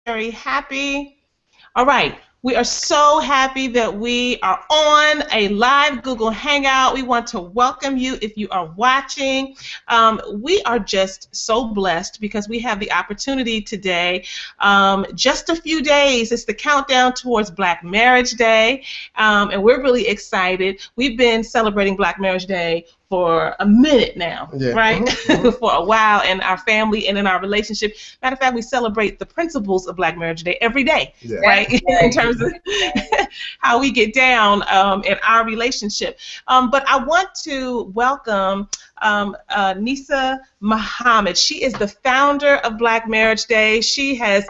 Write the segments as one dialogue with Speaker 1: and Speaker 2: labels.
Speaker 1: very happy. All right. We are so happy that we are on a live Google Hangout. We want to welcome you if you are watching. We are just so blessed because we have the opportunity today. Just a few days, it's the countdown towards Black Marriage Day, and we're really excited. We've been celebrating Black Marriage Day for a minute now, right? For a while in our family and in our relationship. Matter of fact, we celebrate the principles of Black Marriage Day every day, right? In terms of how we get down in our relationship. But I want to welcome Nisa Muhammad. She is the founder of Black Marriage Day. She has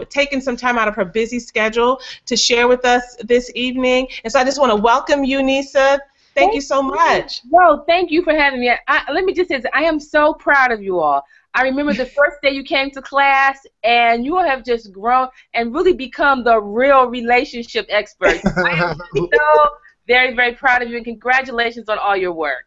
Speaker 1: taken some time out of her busy schedule to share with us this evening. And so I just want to welcome you, Nisa. Thank you so much.
Speaker 2: No, thank you for having me. Let me just say, I am so proud of you all. I remember the first day you came to class, and you all have just grown and really become the real relationship experts. I am so very, very proud of you, and congratulations on all your work.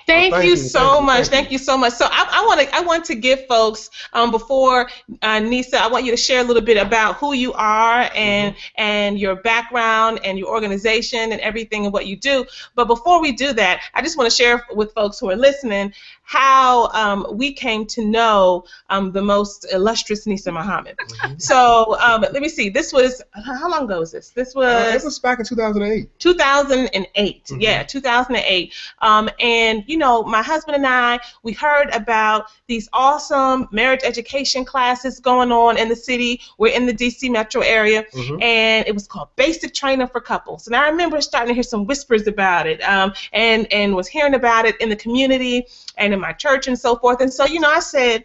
Speaker 1: Thank you so much. Thank you so much. So I want to give folks before Nisa, I want you to share a little bit about who you are and your background and your organization and everything and what you do. But before we do that, I just want to share with folks who are listening how we came to know the most illustrious Nisa Muhammad. So let me see. This was, how long ago was this? This was...
Speaker 3: it was back in 2008.
Speaker 1: 2008. Yeah, 2008. And, you know, my husband and I, we heard about these awesome marriage education classes going on in the city. We're in the D.C. metro area, and it was called Basic Training for Couples. And I remember starting to hear some whispers about it, and was hearing about it in the community and in my church and so forth. And so, you know, I said,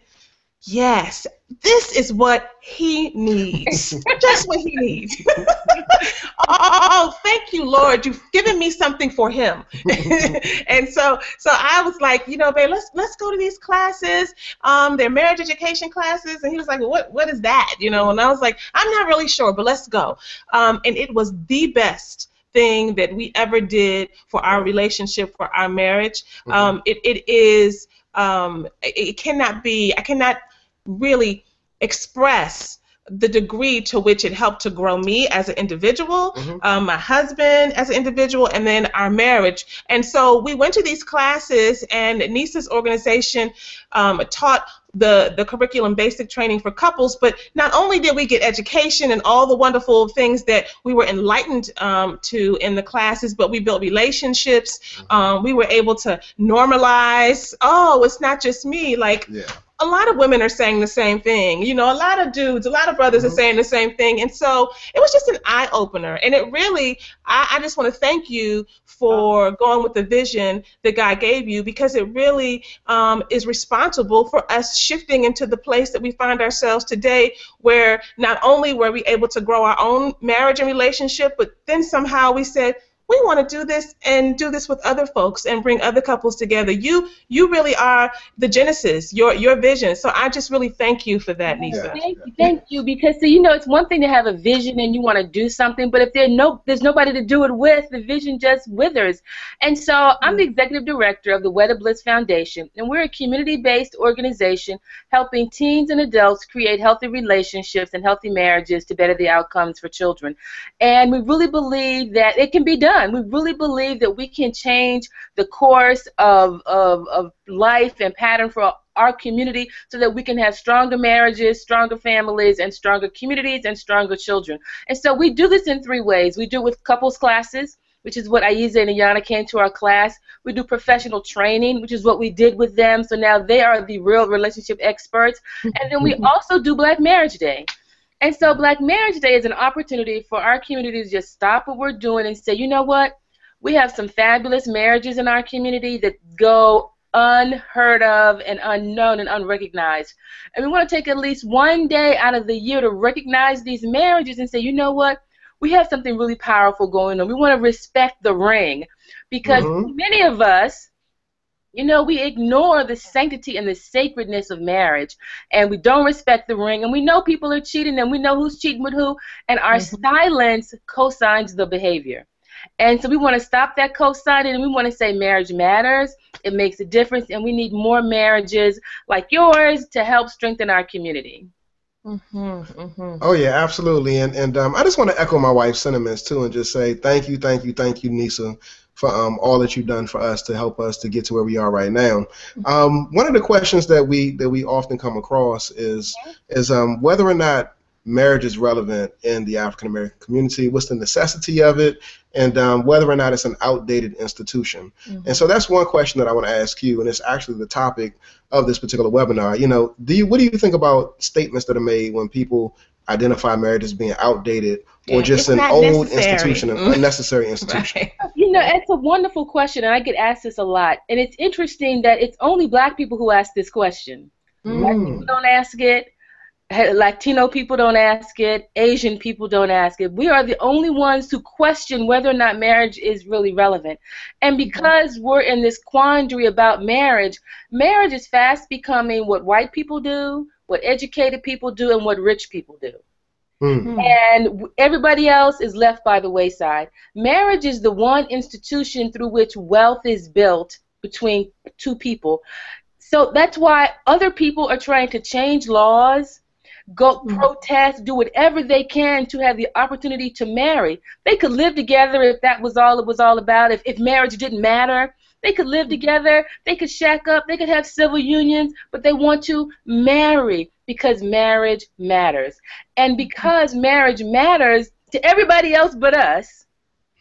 Speaker 1: yes, this is what he needs. Just what he needs. Oh, thank you, Lord. You've given me something for him. And so I was like, you know, babe, let's go to these classes. They're marriage education classes. And he was like, well, what is that? You know, and I was like, I'm not really sure, but let's go. And it was the best thing that we ever did for our relationship, for our marriage. It is, it cannot be, I cannot really express the degree to which it helped to grow me as an individual, my husband as an individual, and then our marriage. And so we went to these classes, and Nisa's organization taught the curriculum Basic Training for Couples. But not only did we get education and all the wonderful things that we were enlightened to in the classes, but we built relationships. We were able to normalize, oh, it's not just me. Like, a lot of women are saying the same thing. You know, a lot of dudes, a lot of brothers are saying the same thing. And so it was just an eye-opener. And it really, I just want to thank you for going with the vision that God gave you, because it really is responsible for us shifting into the place that we find ourselves today, where not only were we able to grow our own marriage and relationship, but then somehow we said, we want to do this and do this with other folks and bring other couples together. You really are the genesis, your vision. So I just really thank you for that, Nisa.
Speaker 2: Thank you, because you know, it's one thing to have a vision and you want to do something, but if there's nobody to do it with, the vision just withers. And so I'm the executive director of the Wedded Bliss Foundation, and we're a community-based organization helping teens and adults create healthy relationships and healthy marriages to better the outcomes for children. And we really believe that it can be done. We really believe that we can change the course of life and pattern for our community so that we can have stronger marriages, stronger families, and stronger communities, and stronger children. And so we do this in 3 ways. We do it with couples classes, which is what Aiza and Ayana came to our class. We do professional training, which is what we did with them. So now they are the real relationship experts. And then we also do Black Marriage Day. And so Black Marriage Day is an opportunity for our community to just stop what we're doing and say, you know what, we have some fabulous marriages in our community that go unheard of and unknown and unrecognized. And we want to take at least one day out of the year to recognize these marriages and say, you know what, we have something really powerful going on. We want to respect the ring, because many of us, you know, we ignore the sanctity and the sacredness of marriage, and we don't respect the ring, and we know people are cheating, and we know who's cheating with who, and our silence cosigns the behavior. And so we want to stop that cosigning, and we want to say marriage matters, it makes a difference, and we need more marriages like yours to help strengthen our community.
Speaker 3: Oh yeah, absolutely. And I just want to echo my wife's sentiments too, and just say thank you, thank you, thank you, Nisa, for all that you've done for us to help us to get to where we are right now. One of the questions that we often come across is whether or not marriage is relevant in the African American community. What's the necessity of it, and whether or not it's an outdated institution. And so that's one question that I want to ask you, and it's actually the topic of this particular webinar. You know, what do you think about statements that are made when people identify marriage as being outdated or just an old institution, an unnecessary institution?
Speaker 1: Right.
Speaker 2: You know, it's a wonderful question, and I get asked this a lot. And it's interesting that it's only Black people who ask this question. Black people don't ask it. Latino people don't ask it. Asian people don't ask it. We are the only ones who question whether or not marriage is really relevant. And because we're in this quandary about marriage, marriage is fast becoming what white people do, what educated people do, and what rich people do. And everybody else is left by the wayside. Marriage is the one institution through which wealth is built between two people. So that's why other people are trying to change laws, go protest, do whatever they can to have the opportunity to marry. They could live together if that was all it was all about. If marriage didn't matter, they could live together, they could shack up, they could have civil unions, but they want to marry because marriage matters. And because marriage matters to everybody else but us,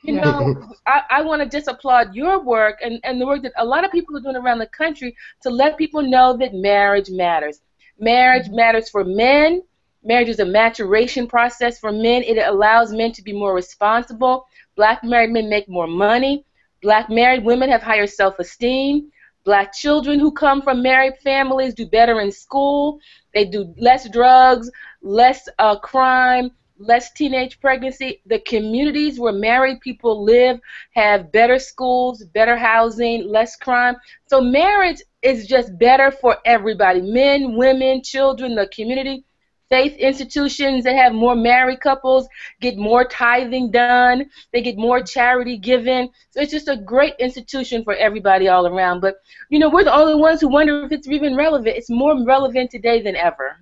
Speaker 2: you know, I want to just applaud your work and the work that a lot of people are doing around the country to let people know that marriage matters. Marriage matters for men. Marriage is a maturation process for men. It allows men to be more responsible. Black married men make more money. Black married women have higher self-esteem. Black children who come from married families do better in school. They do less drugs, less crime, less teenage pregnancy. The communities where married people live have better schools, better housing, less crime. So marriage is just better for everybody, men, women, children, the community. Faith institutions that have more married couples get more tithing done. They get more charity given. So it's just a great institution for everybody all around. But, you know, we're the only ones who wonder if it's even relevant. It's more relevant today than ever.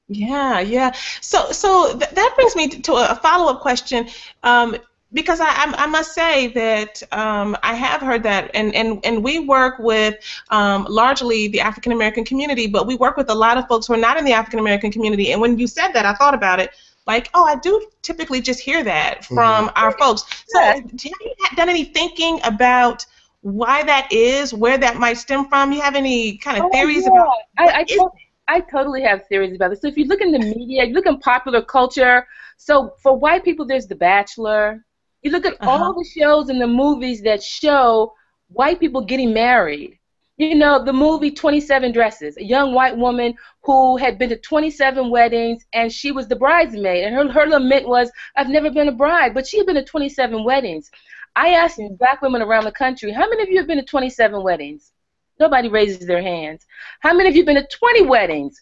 Speaker 1: Yeah, yeah. So that brings me to a follow-up question, because I must say that I have heard that, and we work with largely the African American community, but we work with a lot of folks who are not in the African American community. And when you said that, I thought about it. Like, oh, I do typically just hear that from our folks. So have you done any thinking about why that is, where that might stem from? You have any kind of theories about?
Speaker 2: I totally have theories about this. So if you look in the media, you look in popular culture, so for white people there's The Bachelor. You look at all the shows and the movies that show white people getting married. You know, the movie 27 Dresses, a young white woman who had been to 27 weddings and she was the bridesmaid. And her lament was, I've never been a bride, but she had been to 27 weddings. I asked black women around the country, how many of you have been to 27 weddings? Nobody raises their hands. How many of you have been to 20 weddings?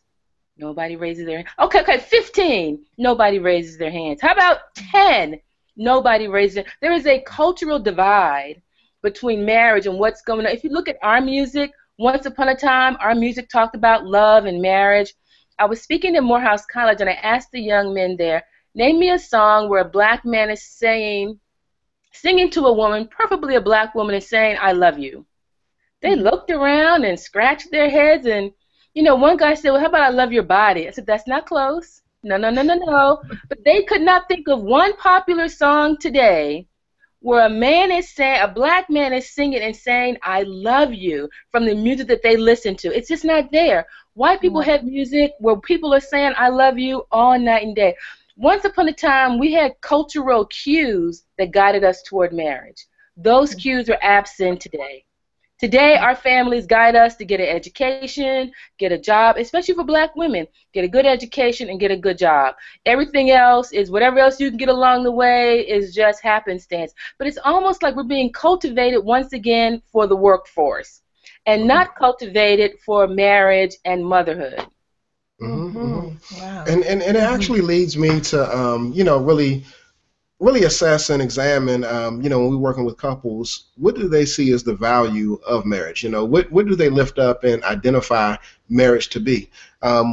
Speaker 2: Nobody raises their hand. Okay, 15. Nobody raises their hands. How about 10? Nobody raises it. There is a cultural divide between marriage and what's going on. If you look at our music, once upon a time, our music talked about love and marriage. I was speaking at Morehouse College, and I asked the young men there, name me a song where a black man is singing to a woman, preferably a black woman, and saying, I love you. They looked around and scratched their heads, and, you know, one guy said, well, how about I love your body? I said, that's not close. No. But they could not think of one popular song today where a black man is singing and saying, I love you, from the music that they listen to. It's just not there. White people have music where people are saying, I love you all night and day. Once upon a time, we had cultural cues that guided us toward marriage. Those cues are absent today. Today, our families guide us to get an education, get a job, especially for black women. Get a good education and get a good job. Everything else is whatever else you can get along the way is just happenstance. But it's almost like we're being cultivated once again for the workforce and not cultivated for marriage and motherhood.
Speaker 3: Wow. And it actually leads me to, you know, really really assess and examine, when we're working with couples, what do they see as the value of marriage? What do they lift up and identify marriage to be?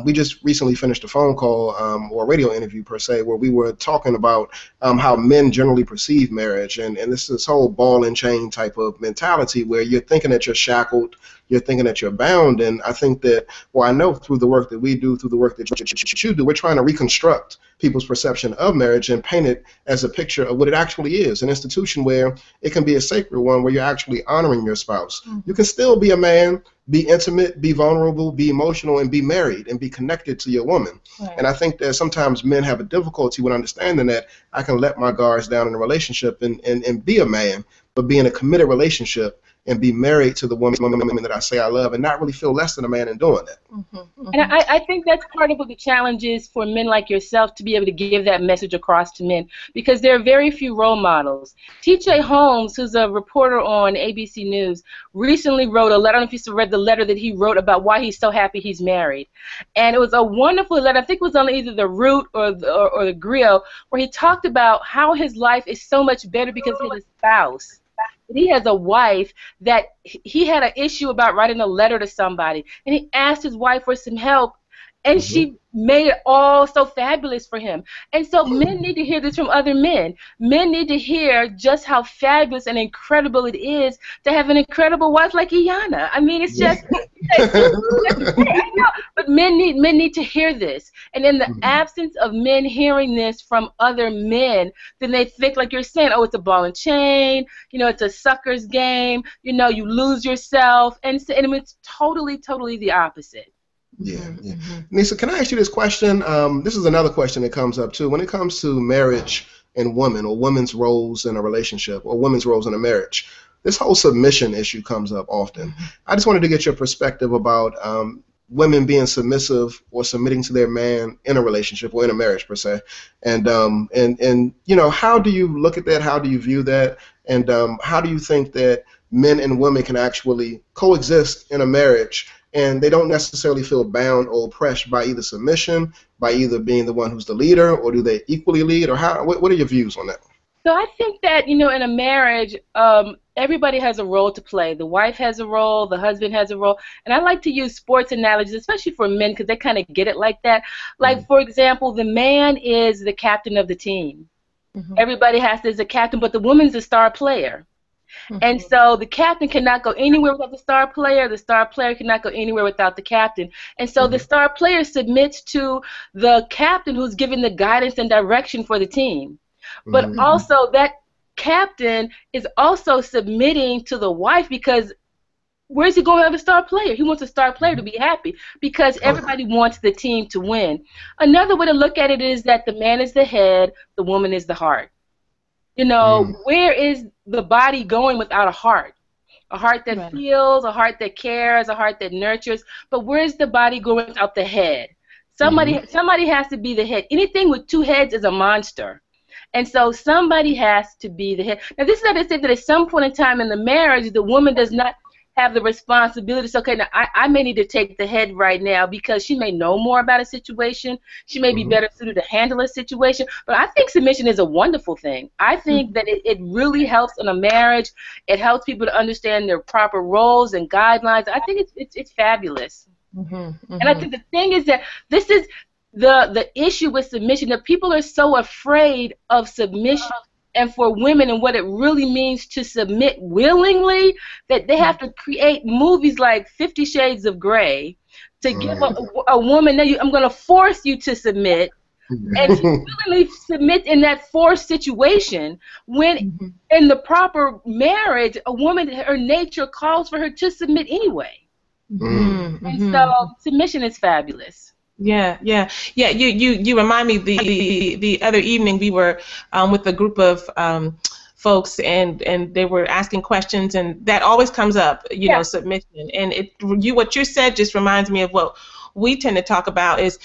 Speaker 3: We just recently finished a phone call or a radio interview per se, where we were talking about how men generally perceive marriage, and this whole ball and chain type of mentality where you're thinking that you're shackled, you're thinking that you're bound. And I think that, well, I know through the work that we do, through the work that you do, we're trying to reconstruct people's perception of marriage and paint it as a picture of what it actually is, an institution where it can be a sacred one, where you're actually honoring your spouse. You can still be a man, be intimate, be vulnerable, be emotional, and be married and be connected to your woman. Right. And I think that sometimes men have a difficulty with understanding that I can let my guards down in a relationship and be a man, but be in a committed relationship and be married to the woman that I say I love and not really feel less than a man in doing that.
Speaker 2: And I think that's part of what the challenge is for men like yourself, to be able to give that message across to men, because there are very few role models. T.J. Holmes, who's a reporter on ABC News, recently wrote a letter. I don't know if you read the letter that he wrote about why he's so happy he's married. And it was a wonderful letter. I think it was on either the Root or the Griot, where he talked about how his life is so much better because he has a spouse. He has a wife that he had an issue about writing a letter to somebody, and he asked his wife for some help, and she made it all so fabulous for him. And so men need to hear this from other men. Men need to hear just how fabulous and incredible it is to have an incredible wife like Iyanna. I mean, it's just, but men need to hear this. And in the absence of men hearing this from other men, then they think, like you're saying, oh, it's a ball and chain, it's a sucker's game, you lose yourself, and it's totally the opposite.
Speaker 3: Yeah. Nisa, can I ask you this question? This is another question that comes up too. When it comes to marriage and women, or women's roles in a relationship, or women's roles in a marriage, this whole submission issue comes up often. I just wanted to get your perspective about women being submissive or submitting to their man in a relationship or in a marriage per se, and how do you look at that? How do you view that? And how do you think that men and women can actually coexist in a marriage, and they don't necessarily feel bound or oppressed by either submission, by either being the one who's the leader, or do they equally lead, or what are your views on that?
Speaker 2: So I think that, in a marriage, everybody has a role to play. The wife has a role, the husband has a role, and I like to use sports analogies, especially for men, because they kind of get it like that. Like, for example, the man is the captain of the team. Everybody is a captain, but the woman's the star player. And so the captain cannot go anywhere without the star player cannot go anywhere without the captain. And so the star player submits to the captain, who's giving the guidance and direction for the team. But also that captain is also submitting to the wife, because where's he going to have a star player? He wants a star player to be happy, because everybody wants the team to win. Another way to look at it is that the man is the head, the woman is the heart. Where is the body going without a heart? A heart that feels, a heart that cares, a heart that nurtures. But where's the body going without the head? Somebody has to be the head. Anything with two heads is a monster. And so somebody has to be the head. Now, this is not to say that at some point in time in the marriage, the woman does not have the responsibility. So, okay, now I may need to take the head right now, because she may know more about a situation. She may be better suited to handle a situation. But I think submission is a wonderful thing. I think that it really helps in a marriage. It helps people to understand their proper roles and guidelines. I think it's fabulous. And I think the thing is that this is the issue with submission, that people are so afraid of submission and for women and what it really means to submit willingly, that they have to create movies like 50 Shades of Grey to give a woman, I'm going to force you to submit, and she willingly submits in that forced situation, when in the proper marriage, a woman, her nature calls for her to submit anyway. And so submission is fabulous.
Speaker 1: Yeah. You remind me, the other evening we were with a group of folks, and they were asking questions, and that always comes up, submission. And what you said just reminds me of what we tend to talk about, is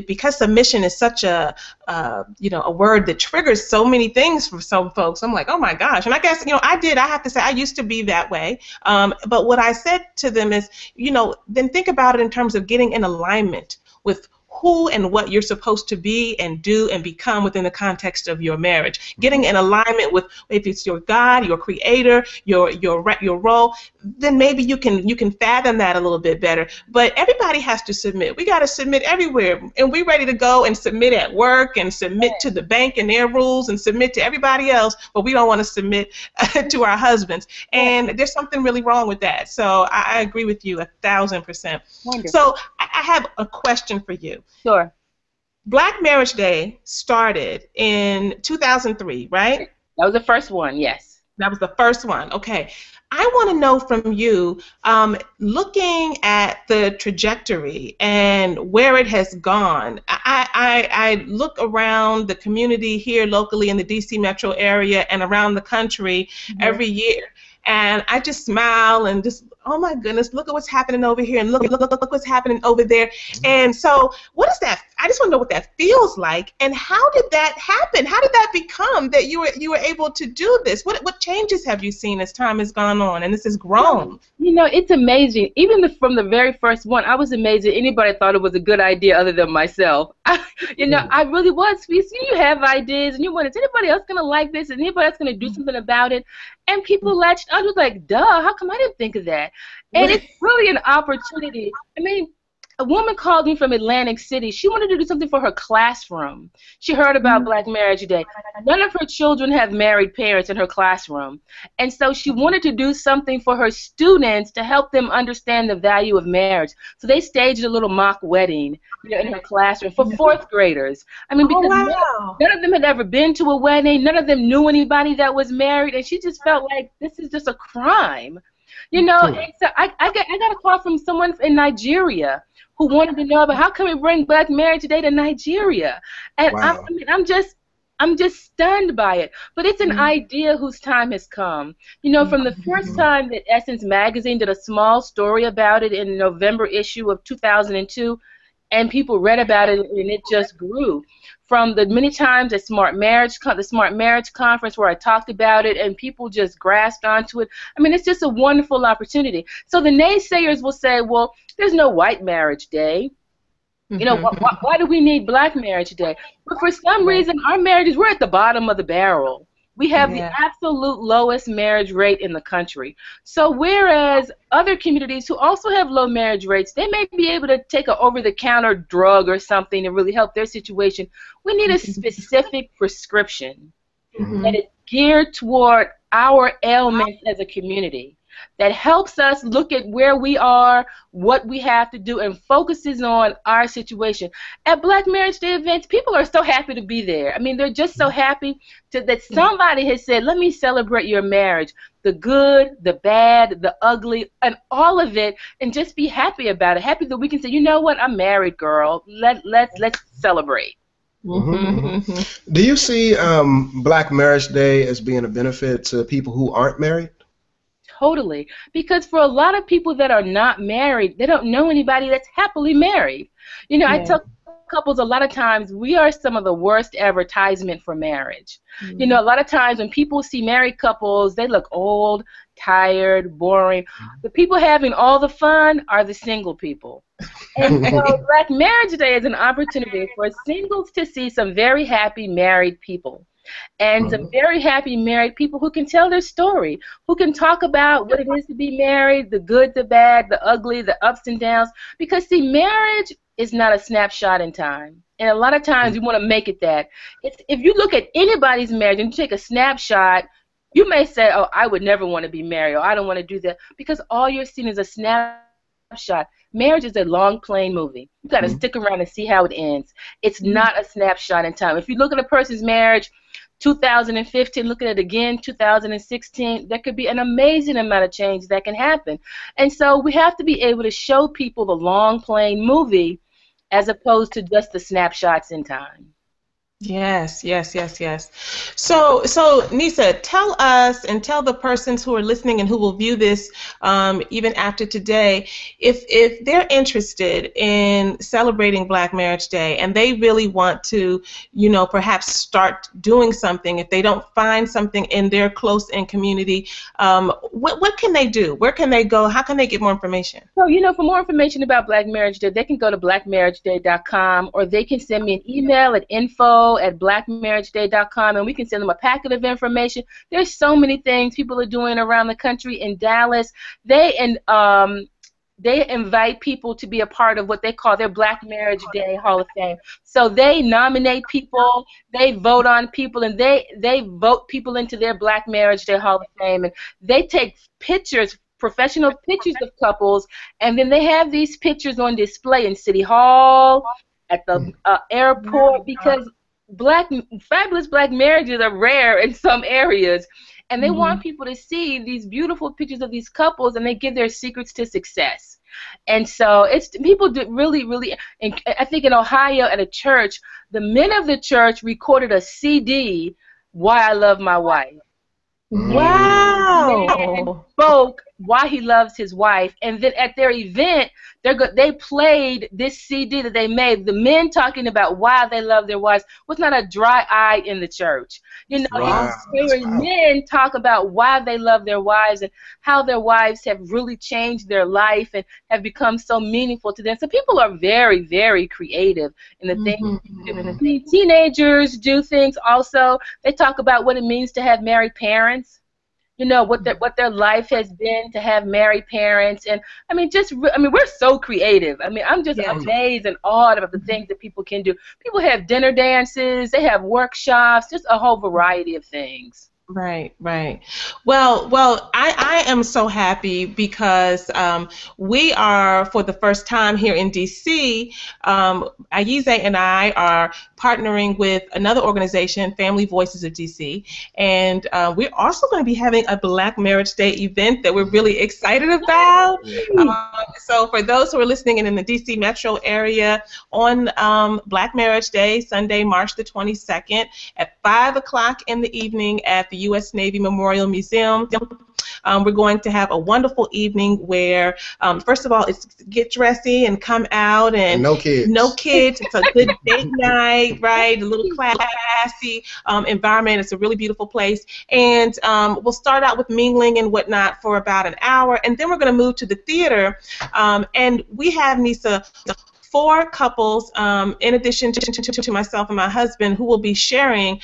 Speaker 1: because submission is such a word that triggers so many things for some folks. I'm like, oh my gosh. And I guess, I have to say, I used to be that way. But what I said to them is, then think about it in terms of getting in alignment with who and what you're supposed to be and do and become within the context of your marriage. Getting in alignment with, if it's your God, your creator, your role, then maybe you can fathom that a little bit better. But everybody has to submit. We got to submit everywhere, and we're ready to go and submit at work and submit to the bank and their rules and submit to everybody else, but we don't want to submit to our husbands. And there's something really wrong with that. So I agree with you 1,000%.
Speaker 2: Wonderful.
Speaker 1: So I have a question for you.
Speaker 2: Sure.
Speaker 1: Black Marriage Day started in 2003, right?
Speaker 2: That was the first one, yes.
Speaker 1: That was the first one. Okay. I want to know from you, looking at the trajectory and where it has gone. I look around the community here locally in the DC metro area and around the country every year, and I just smile and just, oh my goodness, look at what's happening over here, and look what's happening over there. And so what is that? I just want to know what that feels like, and how did that happen? How did that become that you were able to do this? What changes have you seen as time has gone on and this has grown?
Speaker 2: You know, it's amazing. Even from the very first one, I was amazed that anybody thought it was a good idea other than myself. You know, I really was. You have ideas, and you wonder, is anybody else going to like this? Is anybody else going to do something about it? And people latched on. I was like, duh, how come I didn't think of that? And it's really an opportunity. I mean, a woman called me from Atlantic City. She wanted to do something for her classroom. She heard about Black Marriage Day. None of her children have married parents in her classroom. And so she wanted to do something for her students to help them understand the value of marriage. So they staged a little mock wedding, you know, in her classroom for fourth graders. I mean, because none of them had ever been to a wedding. None of them knew anybody that was married. And she just felt like this is just a crime. You know, and so I got a call from someone in Nigeria who wanted to know about how can we bring Black Marriage Day to Nigeria. And I'm just stunned by it. But it's an idea whose time has come. You know, from the first time that Essence Magazine did a small story about it in the November issue of 2002, and people read about it, and it just grew. From the many times at the Smart Marriage Conference where I talked about it, and people just grasped onto it. I mean, it's just a wonderful opportunity. So the naysayers will say, well, there's no white marriage day. You know, why do we need Black Marriage Day? But for some reason, our marriages, we're at the bottom of the barrel. We have the absolute lowest marriage rate in the country. So whereas other communities who also have low marriage rates, they may be able to take an over-the-counter drug or something to really help their situation, we need a specific prescription that is geared toward our ailments as a community, that helps us look at where we are, what we have to do, and focuses on our situation. At Black Marriage Day events, people are so happy to be there. I mean, they're just so happy that somebody has said, let me celebrate your marriage, the good, the bad, the ugly, and all of it, and just be happy about it. Happy that we can say, you know what, I'm married, girl. Let's celebrate.
Speaker 3: Do you see Black Marriage Day as being a benefit to people who aren't married?
Speaker 2: Totally. Because for a lot of people that are not married, they don't know anybody that's happily married. You know, I tell couples a lot of times we are some of the worst advertisement for marriage. You know, a lot of times when people see married couples, they look old, tired, boring. The people having all the fun are the single people. And so Black Marriage Day is an opportunity for singles to see some very happy married people. And some very happy married people who can tell their story, who can talk about what it is to be married, the good, the bad, the ugly, the ups and downs. Because, see, marriage is not a snapshot in time. And a lot of times you want to make it that. If you look at anybody's marriage and you take a snapshot, you may say, oh, I would never want to be married, or I don't want to do that, because all you're seeing is a snapshot. Marriage is a long playing movie. You've got to stick around and see how it ends. It's not a snapshot in time. If you look at a person's marriage, 2015, look at it again, 2016, there could be an amazing amount of change that can happen. And so we have to be able to show people the long playing movie as opposed to just the snapshots in time.
Speaker 1: Yes, yes, yes, yes. So Nisa, tell us and tell the persons who are listening and who will view this even after today, if they're interested in celebrating Black Marriage Day and they really want to, perhaps start doing something, if they don't find something in their close-in community, what can they do? Where can they go? How can they get more information?
Speaker 2: So, for more information about Black Marriage Day, they can go to blackmarriageday.com, or they can send me an email at info@blackmarriageday.com, and we can send them a packet of information. There's so many things people are doing around the country. In Dallas, they invite people to be a part of what they call their Black Marriage Day Hall of Fame. So they nominate people, they vote on people, and they vote people into their Black Marriage Day Hall of Fame, and they take pictures, professional pictures of couples, and then they have these pictures on display in City Hall, at the airport, because fabulous Black marriages are rare in some areas, and they want people to see these beautiful pictures of these couples, and they give their secrets to success. And so people do really, and I think in Ohio at a church, the men of the church recorded a CD, "Why I Love My Wife."
Speaker 1: Wow!
Speaker 2: And spoke why he loves his wife, and then at their event, they played this CD that they made. The men talking about why they love their wives was not a dry eye in the church.
Speaker 3: Wow.
Speaker 2: Hearing men talk about why they love their wives and how their wives have really changed their life and have become so meaningful to them. So people are very, very creative in the things they do. Teenagers do things also. They talk about what it means to have married parents. What their life has been to have married parents, and we're so creative. I'm just amazed and awed about the things that people can do. People have dinner dances, they have workshops, just a whole variety of things.
Speaker 1: Right, right. Well, I am so happy because we are, for the first time here in D.C., Ayize and I are partnering with another organization, Family Voices of D.C., and we're also going to be having a Black Marriage Day event that we're really excited about. So for those who are listening in the D.C. metro area, on Black Marriage Day, Sunday, March the 22nd, at 5 o'clock in the evening at the U.S. Navy Memorial Museum. We're going to have a wonderful evening where, first of all, it's get dressy and come out, and
Speaker 3: no kids.
Speaker 1: No kids. It's a good date night, right? A little classy environment. It's a really beautiful place, and we'll start out with mingling and whatnot for about an hour, and then we're going to move to the theater, and we have, Nisa, 4 couples, in addition to myself and my husband, who will be sharing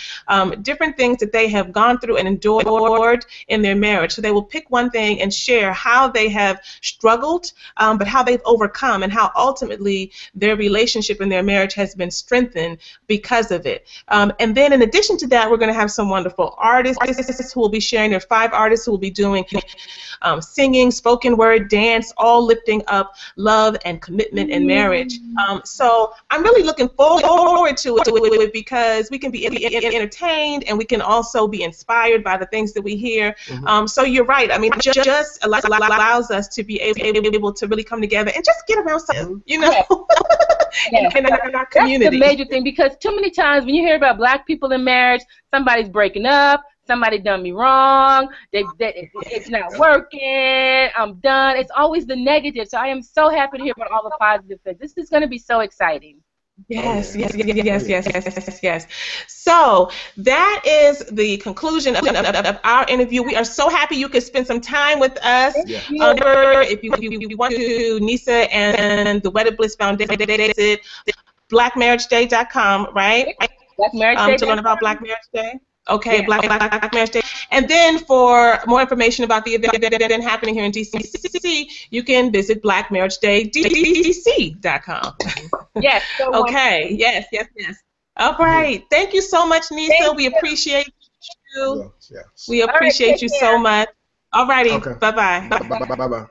Speaker 1: different things that they have gone through and endured in their marriage. So they will pick one thing and share how they have struggled, but how they've overcome, and how ultimately their relationship and their marriage has been strengthened because of it. And then in addition to that, we're going to have some wonderful artists who will be sharing. There are 5 artists who will be doing singing, spoken word, dance, all lifting up love and commitment and marriage. So I'm really looking forward to it because we can be entertained, and we can also be inspired by the things that we hear. So you're right. Just allows us to be able to really come together and just get around something, in our community.
Speaker 2: That's the major thing, because too many times when you hear about Black people in marriage, somebody's breaking up, somebody done me wrong, it's not working, I'm done. It's always the negative. So I am so happy to hear about all the positive things. This is going to be so exciting.
Speaker 1: Yes. So that is the conclusion of our interview. We are so happy you could spend some time with us. If you want to, Nisa and the Wedded Bliss Foundation, visit blackmarriageday.com, right? To learn about Black Marriage Day. Okay, Black Marriage Day. And then for more information about the event happening here in DC, you can visit blackmarriagedaydc.com.
Speaker 2: Yes.
Speaker 1: Okay. Yes. All right. Thank you so much, Nisa. We appreciate you.
Speaker 3: Yes.
Speaker 1: We appreciate you so much. All righty.
Speaker 3: Okay.
Speaker 1: Bye-bye.
Speaker 3: Bye-bye.